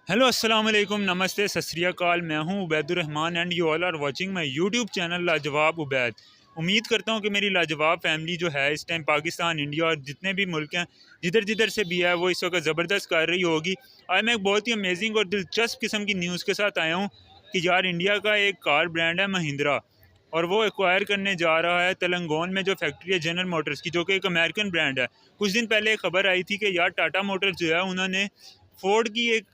Hello अस्सलाम वालेकुम, नमस्ते, सत श्री अकाल। मैं हूं Ubaidurrahman and you all are watching my YouTube channel Lajawab Ubaid. उम्मीद करता हूं कि मेरी लाजवाब फैमिली जो है इस टाइम पाकिस्तान, इंडिया और जितने भी मुल्क हैं, जिधर जिधर से भी है, वो इस वक्त ज़बरदस्त कर रही होगी। आज मैं एक बहुत ही अमेजिंग और दिलचस्प किस्म की न्यूज़ के साथ आया हूँ कि यार इंडिया का एक कार ब्रांड है महिंद्रा, और वो एक्वायर करने जा रहा है तेलंगाना में जो फैक्ट्री है जनरल मोटर्स की, जो कि एक अमेरिकन ब्रांड है। कुछ दिन पहले एक खबर आई थी कि यार टाटा मोटर्स जो है उन्होंने फोर्ड की एक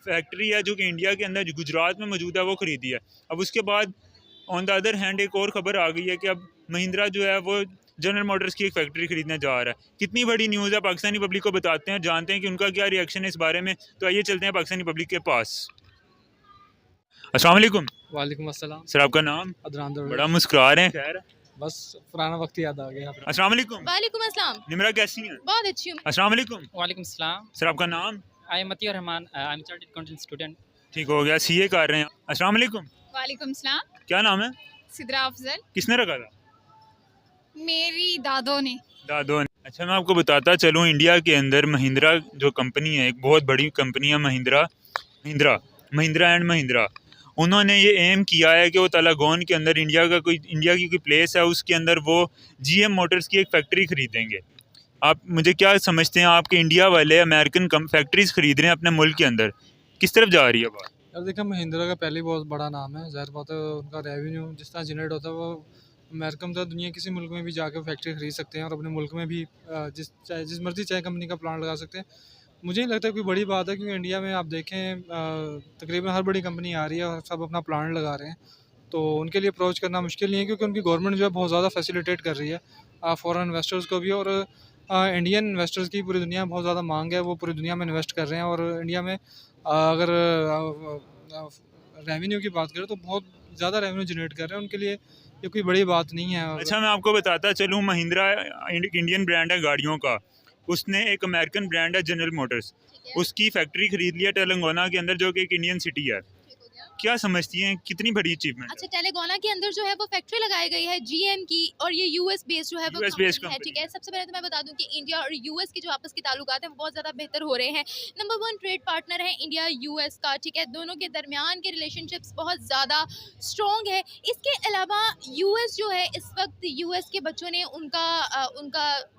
फैक्ट्री है जो कि इंडिया के अंदर गुजरात में मौजूद है, वो ख़रीदी है। अब उसके बाद ऑन द अदर हैंड एक और ख़बर आ गई है कि अब महिंद्रा जो है वो जनरल मोटर्स की एक फैक्ट्री खरीदने जा रहा है। कितनी बड़ी न्यूज़ है, पाकिस्तानी पब्लिक को बताते हैं, जानते हैं कि उनका क्या रिएक्शन है इस बारे में। तो आइए चलते हैं पाकिस्तानी पब्लिक के पास। अस्सलाम वालेकुम। वालेकुम अस्सलाम। सर आपका नाम? अदनान बड़ा दरवेश। मुस्कुरा रहे हैं। खैर, बस पुराना वक्त याद आ गया। अस्सलाम वालेकुम। वालेकुम अस्सलाम। निमरा कैसी हैं? बहुत अच्छी हूँ। अस्सलाम वालेकुम। वालेकुम सलाम। सर आपका नाम? I am Matiur Rahman. I am chartered accountant student. ठीक हो गया, सीए कर रहे हैं। अस्सलाम वालेकुम। वालेकुम सलाम। क्या नाम है? सिद्रा अफजल। किसने रखा था? मेरी दादों ने। दादो ने। अच्छा, मैं आपको बताता चलूँ, इंडिया के अंदर महिंद्रा जो कंपनी है, एक बहुत बड़ी कंपनी है महिंद्रा महिंद्रा महिंद्रा एंड महिंद्रा। उन्होंने ये एम किया है कि वो तेलंगाना के अंदर इंडिया की कोई प्लेस है, उसके अंदर वो जीएम मोटर्स की एक फैक्ट्री खरीदेंगे। आप मुझे क्या समझते हैं, आपके इंडिया वाले अमेरिकन फैक्ट्रीज खरीद रहे हैं अपने मुल्क के अंदर, किस तरफ जा रही है बात? यार देखिए, महिंद्रा का पहले ही बहुत बड़ा नाम है। ज़ाहिर बात है, उनका रेवेन्यू जिस तरह जनरेट होता है वो अमेरिका में तो दुनिया किसी मुल्क में भी जाकर फैक्ट्री खरीद सकते हैं और अपने मुल्क में भी जिस मर्जी चाहे कंपनी का प्लांट लगा सकते हैं। मुझे नहीं लगता कोई बड़ी बात है, क्योंकि इंडिया में आप देखें तकरीबन हर बड़ी कंपनी आ रही है और सब अपना प्लांट लगा रहे हैं। तो उनके लिए अप्रोच करना मुश्किल नहीं है, क्योंकि उनकी गवर्नमेंट जो है बहुत ज़्यादा फैसिलिटेट कर रही है फ़ॉरेन इन्वेस्टर्स को भी। और इंडियन इन्वेस्टर्स की पूरी दुनिया में बहुत ज़्यादा मांग है, वो पूरी दुनिया में इन्वेस्ट कर रहे हैं। और इंडिया में अगर रेवेन्यू की बात करें तो बहुत ज़्यादा रेवेन्यू जनरेट कर रहे हैं, उनके लिए ये कोई बड़ी बात नहीं है। अच्छा, मैं आपको बताता चलूँ, महिंद्रा इंडियन ब्रांड है गाड़ियों का। उसने एक अमेरिकन ब्रांड है जनरल मोटर्स, उसकी फैक्ट्री खरीद लिया तेलंगाना के अंदर, जो कि एक इंडियन सिटी है। क्या समझती हैं, कितनी बड़ी अचीवमेंट अच्छा, तेलंगाना के अंदर जो है वो फैक्ट्री लगाई गई है जीएम की, और ये यूएस बेस्ड जो है वो US कंपनी based है। company। ठीक है, सबसे पहले तो मैं बता दूं कि इंडिया और यूएस के जो आपस के ताल्लुकात हैं वो बहुत ज़्यादा बेहतर हो रहे हैं। नंबर 1 ट्रेड पार्टनर है इंडिया यूएस का। ठीक है, दोनों के दरमियान के रिलेशनशिप्स बहुत ज़्यादा स्ट्रॉन्ग है। इसके अलावा यूएस जो है इस वक्त यूएस के बच्चों ने उनका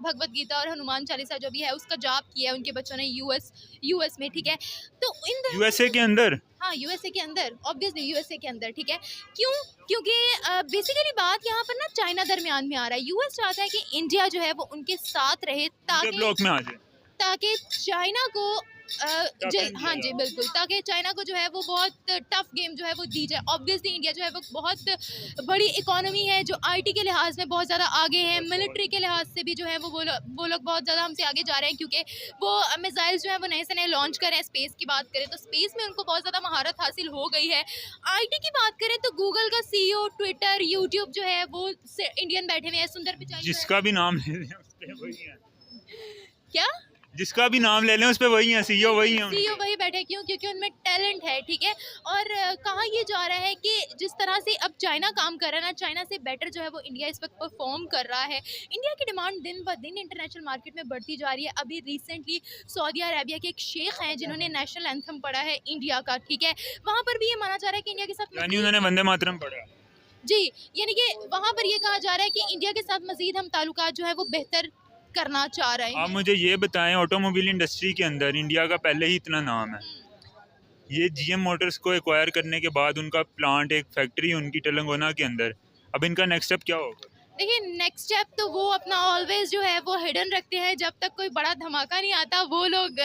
भगवत गीता और हनुमान चालीसा जो भी है उसका जाप किया है उनके बच्चों ने यूएस में। ठीक है, तो इन यूएसए के अंदर? हाँ, यूएसए के अंदर, ऑब्वियसली यूएसए के अंदर। ठीक है, क्यों? क्योंकि बेसिकली बात यहाँ पर ना चाइना दरमियान में आ रहा है। यूएस चाहता है कि इंडिया जो है वो उनके साथ रहे, ब्लॉक में आ जाए, ताकि चाइना को Toughen हाँ किया जी बिल्कुल, ताकि चाइना को जो है वो बहुत टफ गेम जो है वो दी जाए। ऑब्वियसली इंडिया जो है वो बहुत बड़ी इकोनॉमी है, जो आईटी के लिहाज में बहुत ज़्यादा आगे है, मिलिट्री के लिहाज से भी जो है वो लोग बहुत ज़्यादा हमसे आगे जा रहे हैं, क्योंकि वो मिसाइल्स जो है वो नए से नए लॉन्च कर रहे हैं। स्पेस की बात करें तो स्पेस में उनको बहुत ज़्यादा महारत हासिल हो गई है। आईटी की बात करें तो गूगल का सीईओ, ट्विटर, यूट्यूब जो है वो इंडियन बैठे हुए हैं। सुंदर पिचाई जिसका भी नाम ले लें उस पे वही है। क्या जिसका भी नाम ले लें उस पे वही है, सीईओ वही है उनके। सीईओ वही बैठे, क्यों? क्योंकि उनमें टैलेंट है। ठीक है, और कहा ये जा रहा है कि जिस तरह से अब चाइना काम कर रहा है ना, चाइना से बेटर जो है वो इंडिया इस वक्त परफॉर्म कर रहा है। इंडिया की डिमांड दिन ब दिन इंटरनेशनल मार्केट में बढ़ती जा रही है। अभी रिसेंटली सऊदी अरेबिया के एक शेख हैं जिन्होंने नेशनल एंथम पढ़ा है इंडिया का। ठीक है, वहाँ पर भी ये माना जा रहा है कि इंडिया के साथ यानी उन्होंने वंदे मातरम पढ़ा। जी, यानी कि वहाँ पर ये कहा जा रहा है कि इंडिया के साथ मजीद हम ताल्लुकात जो है वो बेहतर करना चाह रहे हैं। आप मुझे ये बताएं, ऑटोमोबाइल इंडस्ट्री के अंदर इंडिया का पहले ही इतना नाम है, ये जीएम मोटर्स को एक्वायर करने के बाद उनका प्लांट, एक फैक्ट्री उनकी तेलंगाना के अंदर, अब इनका नेक्स्ट स्टेप क्या होगा? देखिए, नेक्स्ट स्टेप तो वो अपना ऑलवेज जो है वो हिडन रखते हैं। जब तक कोई बड़ा धमाका नहीं आता वो लोग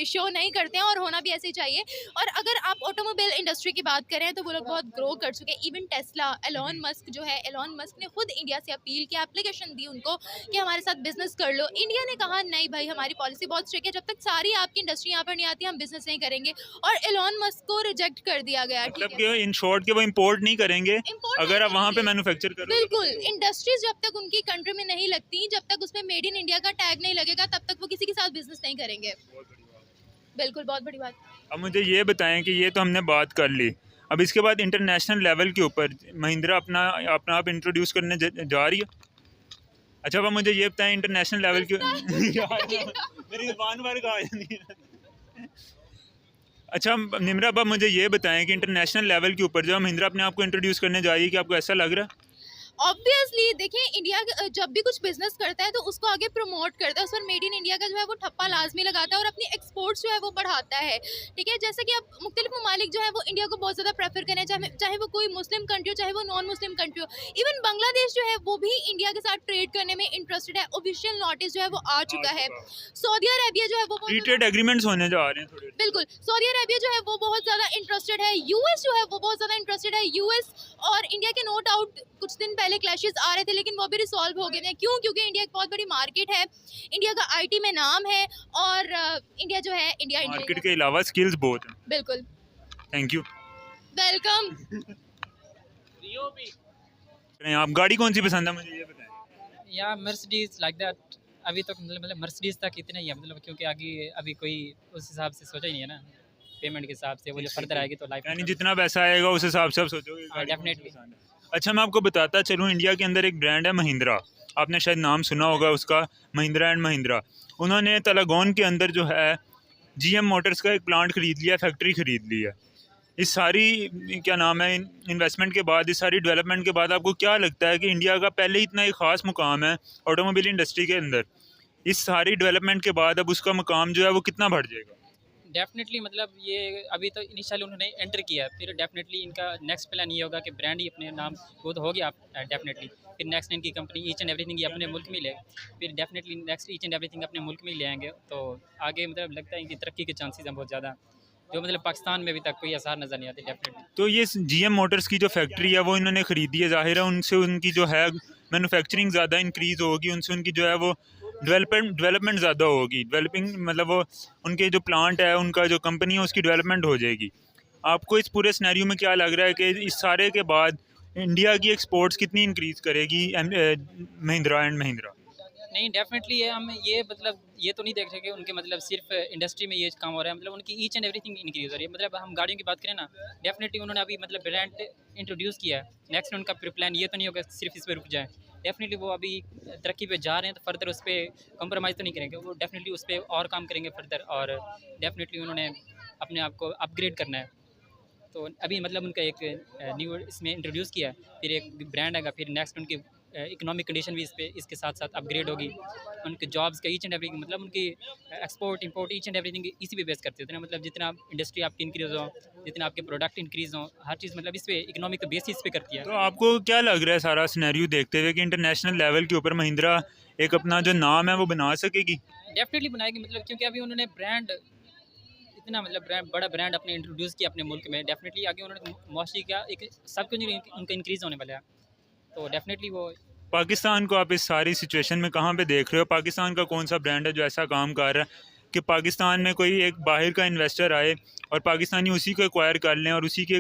शो नहीं करते हैं, और होना भी ऐसे ही चाहिए। और अगर आप ऑटोमोबाइल इंडस्ट्री की बात करें तो वो लोग बहुत ग्रो कर चुके हैं। इवन टेस्ला, एलॉन मस्क जो है, एलॉन मस्क ने खुद इंडिया से अपील की, एप्लीकेशन दी उनको कि हमारे साथ बिजनेस कर लो। इंडिया ने कहा नहीं भाई, हमारी पॉलिसी बहुत स्ट्रिक्ट है, जब तक सारी आपकी इंडस्ट्री यहाँ पर नहीं आती हम बिजनेस नहीं करेंगे। और एलॉन मस्क को रिजेक्ट कर दिया गया। मतलब कि इन शॉर्ट के वो इंपोर्ट नहीं करेंगे Import अगर नहीं आप वहाँ पे करेंगे। मैन्युफैक्चर करो। बिल्कुल, इंडस्ट्रीज जब तक उनकी कंट्री में नहीं लगती, जब तक उसमें मेड इन इंडिया का टैग नहीं लगेगा, तब तक वो किसी के साथ बिजनेस नहीं करेंगे। बिल्कुल, बहुत बड़ी बात। अब मुझे ये बताएं कि ये तो हमने बात कर ली, अब इसके बाद इंटरनेशनल लेवल के ऊपर महिंद्रा अपना अपना आप इंट्रोड्यूस करने जा रही है। अच्छा, अब मुझे ये बताएं इंटरनेशनल लेवल के यार मेरी ज़ुबान पर कहा नहीं है। अच्छा निम्रा, अब आप मुझे ये बताएं कि इंटरनेशनल लेवल के ऊपर जो महिंद्रा अपने आप को इंट्रोड्यूस करने जा रही है, कि आपको ऐसा लग रहा है? ऑब्वियसली देखिए, इंडिया जब भी कुछ बिजनेस करता है तो उसको आगे प्रमोट करता है, उस पर मेड इन इंडिया का जो है वो ठप्पा लाजमी लगाता है और अपनी एक्सपोर्ट्स जो है वो बढ़ाता है। ठीक है, जैसे कि अब मुख्तलिफ ममालिक जो है वो इंडिया को बहुत ज़्यादा प्रेफर करें, चाहे वो कोई मुस्लिम कंट्री हो, चाहे वो नॉन मुस्लिम कंट्री हो। इवन बांग्लादेश जो है वो भी इंडिया के साथ ट्रेड करने में इंटरेस्टेड है। ऑफिशियल नोटिस जो है वो आ चुका है। सऊदी अरेबिया जो है वो फ्री ट्रेड एग्रीमेंट्स होने जा रहे हैं थोड़े। बिल्कुल, सऊदी अरेबिया जो है वो बहुत ज़्यादा इंटरेस्टेड है। यूएस जो है वो बहुत ज़्यादा इंटरेस्टेड है। यूएस और इंडिया के नो डाउट कुछ दिन पहले क्लैशेस आ रहे थे, लेकिन वो भी रिसॉल्व हो गए थे। क्यों? क्योंकि इंडिया एक बहुत बड़ी मार्केट है, इंडिया का आईटी में नाम है, और इंडिया जो है इंडिया मार्केट के अलावा स्किल्स बहुत हैं। बिल्कुल। Thank you. वेलकम। आप गाड़ी कौन सी पसंद है, मुझे ये बताएं। या मर्सिडीज लाइक दैट। अभी तक मतलब मर्सिडीज तक इतना ही है, मतलब क्योंकि आगे अभी कोई उस हिसाब से सोचा ही नहीं है ना, पेमेंट के हिसाब से। वो जो फर्दर आएगी तो लाइफ यानी जितना पैसा आएगा उस हिसाब से आप सोचोगे हाँ, गाड़ी कौन सी definitely। पसंद है। अच्छा मैं आपको बताता चलूँ, इंडिया के अंदर एक ब्रांड है महिंद्रा, आपने शायद नाम सुना होगा उसका, महिंद्रा एंड महिंद्रा। उन्होंने तलागौन के अंदर जो है जीएम मोटर्स का एक प्लांट खरीद लिया, फैक्ट्री खरीद ली है। इस सारी क्या नाम है इन्वेस्टमेंट के बाद, इस सारी डेवलपमेंट के बाद आपको क्या लगता है कि इंडिया का पहले ही इतना एक ख़ास मुकाम है ऑटोमोबाइल इंडस्ट्री के अंदर, इस सारी डेवलपमेंट के बाद अब उसका मुकाम जो है वो कितना बढ़ जाएगा? डेफिनेटली। मतलब ये अभी तो इनिशियली उन्होंने एंटर किया है, फिर डेफिनेटली इनका नेक्स्ट प्लान ये होगा कि ब्रांड ही अपने नाम, वो तो हो गया डेफिनेटली। फिर नेक्स्ट इनकी कंपनी ईच एंड एवरीथिंग ये अपने मुल्क में ले, फिर definitely next each and everything अपने मुल्क में ही ले आएंगे। तो आगे मतलब लगता है इनकी तरक्की के चांसेस हैं बहुत ज़्यादा, जो मतलब पाकिस्तान में अभी तक कोई आसार नज़र नहीं आते डेफिनेटली। तो ये जीएम मोटर्स की जो फैक्ट्री है वो इन्होंने ख़रीदी है, ज़ाहिर है उनसे उनकी जो है मैन्युफैक्चरिंग ज़्यादा इंक्रीज़ होगी, उनसे उनकी जो है वो डेवलपमेंट ज़्यादा होगी। डेवलपिंग मतलब वो उनके जो प्लांट है, उनका जो कंपनी है उसकी डेवलपमेंट हो जाएगी। आपको इस पूरे सिनेरियो में क्या लग रहा है कि इस सारे के बाद इंडिया की एक्सपोर्ट्स कितनी इंक्रीज़ करेगी महिंद्रा एंड महिंद्रा? नहीं डेफिनेटली ये हम ये मतलब ये तो नहीं देख रहे कि उनके मतलब सिर्फ इंडस्ट्री में ये काम हो रहा है, मतलब उनकी ईच एंड एवरीथिंग इंक्रीज हो रही है। मतलब हम गाड़ियों की बात करें ना, डेफिनेटली उन्होंने अभी मतलब ब्रांड इंट्रोड्यूस किया है। नेक्स्ट उनका प्लान ये तो नहीं होगा सिर्फ इस पर रुक जाए। डेफिनेटली वो अभी तरक्की पे जा रहे हैं, तो फर्दर उस पर कॉम्प्रोमाइज़ तो नहीं करेंगे, वो डेफिनेटली उस पर और काम करेंगे फर्दर, और डेफिनेटली उन्होंने अपने आप को अपग्रेड करना है। तो अभी मतलब उनका एक न्यू इसमें इंट्रोड्यूस किया है, फिर एक ब्रांड आएगा, फिर नेक्स्ट उनकी इकोनॉमिक कंडीशन भी इसके साथ साथ अपग्रेड होगी। उनके जॉब्स का ईच एंड एवरीथिंग, मतलब उनकी export import each and everything इसी पे बेस करते हैं ना। मतलब जितना इंडस्ट्री आपकी इंक्रीज़ हो, जितना आपके प्रोडक्ट इंक्रीज़ हो, हर चीज़ मतलब इस पे इकोनॉमिक बेसिस पे करती है। तो आपको क्या लग रहा है सारा सिनेरियो देखते हुए कि इंटरनेशनल लेवल के ऊपर महिंद्रा एक अपना जो नाम है वो बना सकेगी? डेफिनेटली बनाएगी, मतलब क्योंकि अभी उन्होंने ब्रांड इतना मतलब बड़ा ब्रांड अपने इंट्रोड्यूस किया अपने मुल्क में। डेफिनेटली आगे उन्होंने मोस्टली क्या एक सब कुछ उनका इंक्रीज़ होने वाला है, तो डेफिनेटली वो। पाकिस्तान को आप इस सारी सिचुएशन में कहाँ पे देख रहे हो? पाकिस्तान का कौन सा ब्रांड है जो ऐसा काम कर रहा है कि पाकिस्तान में कोई एक बाहर का इन्वेस्टर आए और पाकिस्तानी उसी को एक्वायर कर लें और उसी के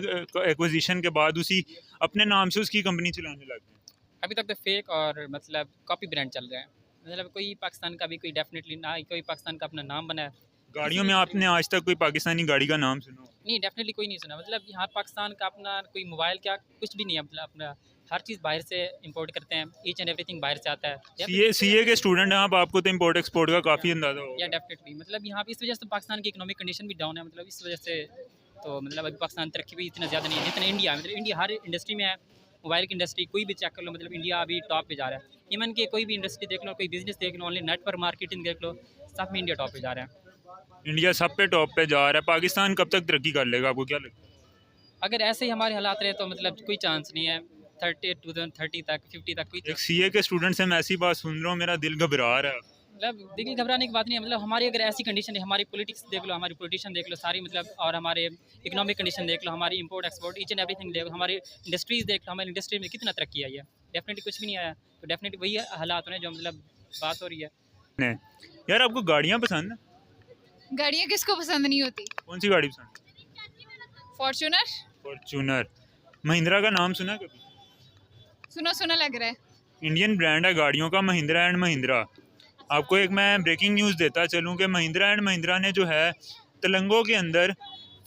एक्विजिशन के बाद उसी अपने नाम से उसकी कंपनी चलाने लग जाए? अभी तक तो फेक और मतलब कॉपी ब्रांड चल रहा है। मतलब कोई पाकिस्तान का भी कोई डेफिनेटली ना ही कोई पाकिस्तान का अपना नाम बना है। गाड़ियों में आपने आज तक कोई पाकिस्तानी गाड़ी का नाम सुना? नहीं डेफिनेटली कोई नहीं सुना। मतलब यहाँ पाकिस्तान का अपना कोई मोबाइल क्या कुछ भी नहीं है, मतलब अपना हर चीज़ बाहर से इंपोर्ट करते हैं, ईच एंड एवरीथिंग बाहर से आता है। सीए के स्टूडेंट हैं आप, आपको तो इम्पोर्ट एक्सपोर्ट का काफ़ी अंदाजा होगा। या डेफिनेटली मतलब यहाँ पे इस वजह से तो पाकिस्तान की इकोनॉमिक कंडीशन भी डाउन है, मतलब इस वजह से तो मतलब अभी पाकिस्तान तरक्की भी इतना ज़्यादा नहीं है जितना इंडिया। मतलब इंडिया हर इंडस्ट्री में है, मोबाइल की इंडस्ट्री कोई भी चेक कर लो, मतलब इंडिया अभी टॉप पे जा रहा है। इवन कि कोई भी इंडस्ट्री देख लो, कोई बिजनेस देख लो, ऑनलाइन नेटवर्क मार्केटिंग देख लो, सब में इंडिया टॉप पे जा रहा है। इंडिया सब पे टॉप पे जा रहा है। पाकिस्तान कब तक तरक्की कर लेगा, आपको क्या लगता है? अगर ऐसे ही हमारे हालात रहे तो मतलब कोई चांस नहीं है 2030 तक 50 तक कोई एक सीए के स्टूडेंट से मैं ऐसी बात सुन रहा हूँ, मेरा दिल घबरा रहा है। मतलब दिल घबराने की बात नहीं है। मतलब हमारी अगर ऐसी कंडीशन है, हमारी पॉलिटिक्स देख लो, हमारी पॉलिटिशियन देख लो सारी, मतलब और हमारे इकोनॉमिक कंडीशन देख लो, हमारी import export each and everything देख लो, हमारी इंडस्ट्रीज़ देख लो, हमारी इंडस्ट्री में कितना तरक्की आई है। डेफिनेटली कुछ भी नहीं आया, तो डेफिनेटली वही हालात हैं जो मतलब बात हो रही है। यार आपको गाड़ियाँ पसंद हैं? गाड़ियाँ किसको पसंद नहीं होती? कौन सी गाड़ी पसंद? फॉर्च्यूनर। फॉर्च्यूनर। महिंद्रा का नाम सुना कभी? सुना सुना लग रहा है। इंडियन ब्रांड है गाड़ियों का, महिंद्रा एंड महिंद्रा। आपको एक मैं ब्रेकिंग न्यूज़ देता चलूँ कि महिंद्रा एंड महिंद्रा ने जो है तेलंगो के अंदर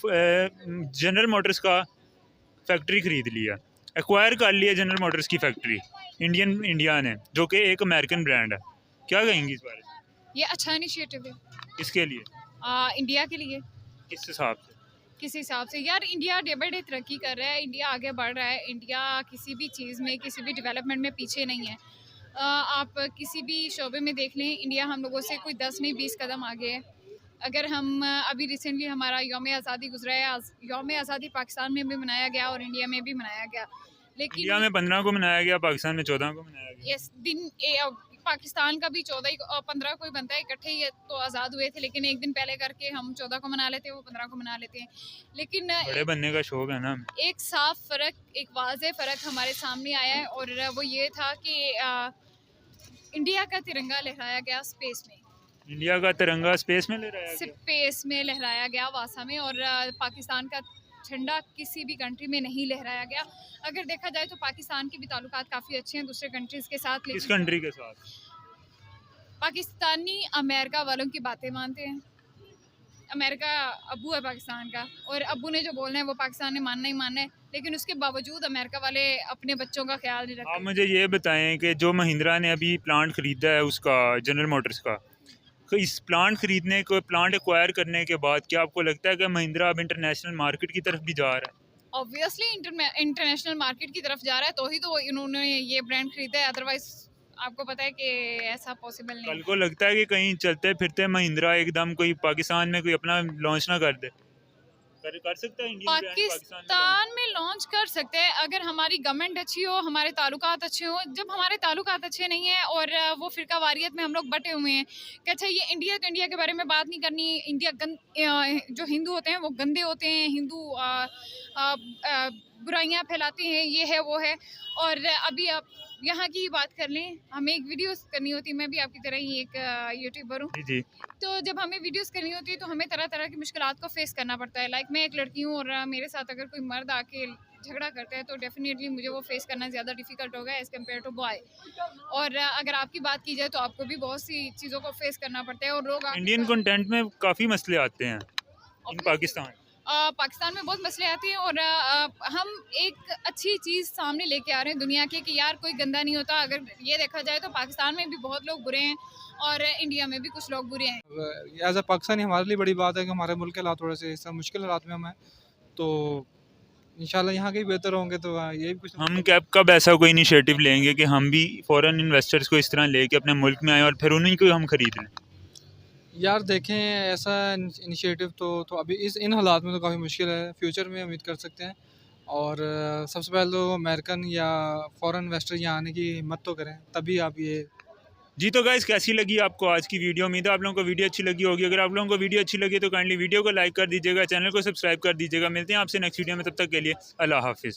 जनरल मोटर्स का फैक्ट्री ख़रीद लिया, एक्वायर कर लिया जनरल मोटर्स की फैक्ट्री इंडिया ने, जो कि एक अमेरिकन ब्रांड है। क्या कहेंगी इस बारे में? ये अच्छा इनिशिएटिव है इसके लिए इंडिया के लिए। किस हिसाब से? किस हिसाब से यार इंडिया डे बाई डे तरक्की कर रहा है, इंडिया आगे बढ़ रहा है, इंडिया किसी भी चीज़ में किसी भी डेवलपमेंट में पीछे नहीं है। आप किसी भी शोबे में देख लें, इंडिया हम लोगों से कोई 10 नहीं 20 कदम आगे है। अगर हम अभी रिसेंटली हमारा यौम आज़ादी गुजरा है, यौम आज़ादी पाकिस्तान में भी मनाया गया और इंडिया में भी मनाया गया, लेकिन इंडिया में 15 को मनाया गया, पाकिस्तान में 14 को मनाया गया। यस दिन पाकिस्तान का भी 14 और 15 को ही बनता है, इकट्ठे ही तो आज़ाद हुए थे, लेकिन एक दिन पहले करके हम 14 को मना लेते हैं, वो 15 को मना लेते हैं। लेकिन बड़े बनने का शौक है ना। एक साफ फ़र्क, एक वाज़ेह फ़र्क हमारे सामने आया है और वो ये था कि इंडिया का तिरंगा लहराया गया स्पेस में, इंडिया का तिरंगा स्पेस में ले रहा है। स्पेस में लहराया गया वासा में, और पाकिस्तान का झंडा किसी भी कंट्री में नहीं लहराया गया। अगर देखा जाए तो पाकिस्तान के भी ताल्लुकात काफ़ी अच्छे हैं दूसरे कंट्रीज़ के साथ, किस लेकिन कंट्री के साथ? पाकिस्तानी अमेरिका वालों की बातें मानते हैं। अमेरिका अब्बू है पाकिस्तान का, और अब्बू ने जो बोलना है वो पाकिस्तान ने मानना ही मानना है, लेकिन उसके बावजूद अमेरिका वाले अपने बच्चों का ख्याल नहीं आप रखते। मुझे ये बताएं कि जो महिंद्रा ने अभी प्लांट ख़रीदा है उसका, जनरल मोटर्स का, तो इस प्लांट ख़रीदने को, प्लांट एक्वायर करने के बाद क्या आपको लगता है कि महिंद्रा अब इंटरनेशनल मार्केट की तरफ भी जा रहा है? ऑब्वियसली इंटरनेशनल मार्केट की तरफ जा रहा है, तो ही तो इन्होंने ये ब्रांड खरीदा है, अदरवाइज आपको पता है कि ऐसा पॉसिबल नहीं कल है। को लगता है कि कहीं चलते फिरते महिंद्रा एकदम कोई पाकिस्तान में कोई अपना लॉन्च ना कर दे? कर सकता है इंडियन ब्रांड पाकिस्तान में launch? पाकिस्तान में लॉन्च कर सकते हैं अगर हमारी गवर्नमेंट अच्छी हो, हमारे ताल्लुकात अच्छे हो। जब हमारे ताल्लुकात अच्छे नहीं हैं और वो फ़िरका वारियत में हम लोग बटे हुए हैं कि अच्छा ये इंडिया, तो इंडिया के बारे में बात नहीं करनी, इंडिया जो हिंदू होते हैं वो गंदे होते हैं, हिंदू बुराइयां फैलाते हैं, ये है वो है। और अभी आप यहाँ की बात कर लें, हमें एक वीडियोस करनी होती है, मैं भी आपकी तरह ही एक यूट्यूबर हूँ, जी जी। तो जब हमें वीडियोस करनी होती है तो हमें तरह तरह की मुश्किलात को फेस करना पड़ता है। लाइक मैं एक लड़की हूँ और मेरे साथ अगर कोई मर्द आके झगड़ा करता है तो डेफिनेटली मुझे वो फेस करना ज़्यादा डिफ़िकल्ट होगा एज़ कम्पेयर टू बॉय। और अगर आपकी बात की जाए तो आपको भी बहुत सी चीज़ों को फेस करना पड़ता है, और लोग इंडियन कंटेंट में काफ़ी मसले आते हैं इन पाकिस्तान। पाकिस्तान में बहुत मसले आते हैं, और हम एक अच्छी चीज़ सामने लेके आ रहे हैं दुनिया के कि यार कोई गंदा नहीं होता। अगर ये देखा जाए तो पाकिस्तान में भी बहुत लोग बुरे हैं और इंडिया में भी कुछ लोग बुरे हैं। एज अ पाकिस्तानी हमारे लिए बड़ी बात है कि हमारे मुल्क के हालात थोड़े से इस मुश्किल हालात में हम हैं, तो इंशाल्लाह यहाँ के ही बेहतर होंगे, तो ये भी कुछ हम कब ऐसा कोई इनिशिएटिव लेंगे कि हम भी फॉरेन इन्वेस्टर्स को इस तरह लेके अपने मुल्क में आए और फिर उन्हीं को हम खरीद लें? यार देखें, ऐसा इनिशिएटिव तो अभी इन हालात में तो काफ़ी मुश्किल है, फ्यूचर में उम्मीद कर सकते हैं। और सबसे पहले तो अमेरिकन या फॉरेन इन्वेस्टर यहाँ आने की हिम्मत तो करें, तभी आप ये। जी तो गाइस, कैसी लगी आपको आज की वीडियो? उम्मीद है आप लोगों को वीडियो अच्छी लगी होगी। अगर आप लोगों को वीडियो अच्छी लगी तो काइंडली वीडियो को लाइक कर दीजिएगा, चैनल को सब्सक्राइब कर दीजिएगा। मिलते हैं आपसे नेक्स्ट वीडियो में, तब तक के लिए अल्लाह हाफिज़।